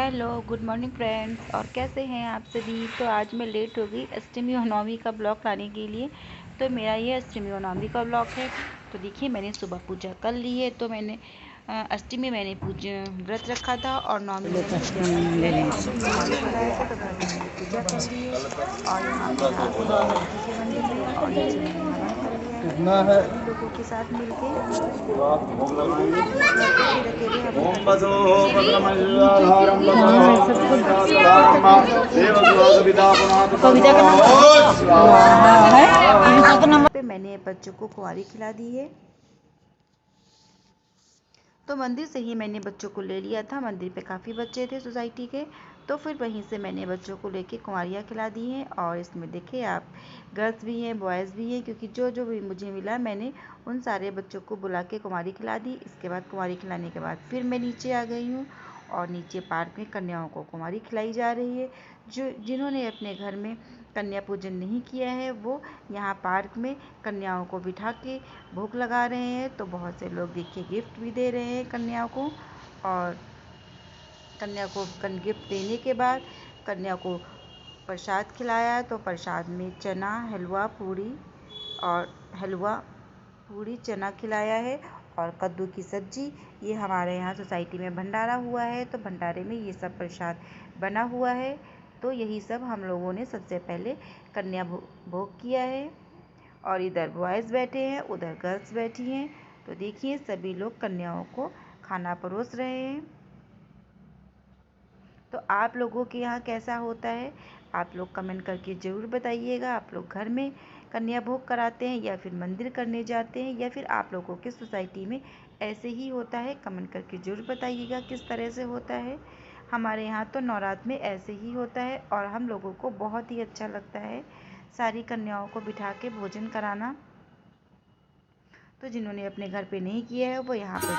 Hello good morning friends. और कैसे हैं आप सभी। तो आज मैं लेट हो गई अष्टमी और नवमी का ब्लॉग लाने के लिए। तो मेरा ये अष्टमी और नवमी का ब्लॉग है। तो देखिए मैंने सुबह पूजा कर ली है। तो मैंने अष्टमी मैंने पूजा व्रत रखा था और नवमी मैंने उद्यापन किया था। तो कुमारी बुलाया था तो घर में मैंने पूजा कर ली है। और यहाँ पे रात में गणेश जी के मंदिर में और नीचे मैंने हवन कर लिया है सभी लोगों के साथ मिलके। घर पे फिर अकेले हवन करने से बढ़िया पे मैंने बच्चों को कुंवारी खिला दी है। तो मंदिर से ही मैंने बच्चों को ले लिया था। मंदिर पे काफ़ी बच्चे थे सोसाइटी के। तो फिर वहीं से मैंने बच्चों को लेके कुंवारियाँ खिला दी हैं। और इसमें देखिए आप गर्ल्स भी हैं बॉयज़ भी हैं, क्योंकि जो जो भी मुझे मिला मैंने उन सारे बच्चों को बुला के कुंवारी खिला दी। इसके बाद कुंवारी खिलाने के बाद फिर मैं नीचे आ गई हूँ और नीचे पार्क में कन्याओं को कुंवारी खिलाई जा रही है। जिन्होंने अपने घर में कन्या पूजन नहीं किया है वो यहाँ पार्क में कन्याओं को बिठा के भोग लगा रहे हैं। तो बहुत से लोग देखिए गिफ्ट भी दे रहे हैं कन्याओं को। और कन्या को गिफ्ट देने के बाद कन्या को प्रसाद खिलाया। तो प्रसाद में चना हलवा पूरी चना खिलाया है और कद्दू की सब्जी। ये हमारे यहाँ सोसाइटी में भंडारा हुआ है तो भंडारे में ये सब प्रसाद बना हुआ है। तो यही सब हम लोगों ने सबसे पहले कन्या भोग किया है। और इधर बॉयज़ बैठे हैं उधर गर्ल्स बैठी हैं। तो देखिए सभी लोग कन्याओं को खाना परोस रहे हैं। तो आप लोगों के यहाँ कैसा होता है आप लोग कमेंट करके ज़रूर बताइएगा। आप लोग घर में कन्या भोग कराते हैं या फिर मंदिर करने जाते हैं या फिर आप लोगों के सोसाइटी में ऐसे ही होता है। कमेंट करके ज़रूर बताइएगा किस तरह से होता है। हमारे यहाँ तो नवरात्र में ऐसे ही होता है और हम लोगों को बहुत ही अच्छा लगता है सारी कन्याओं को बिठा के भोजन कराना। तो जिन्होंने अपने घर पे नहीं किया है वो यहाँ पे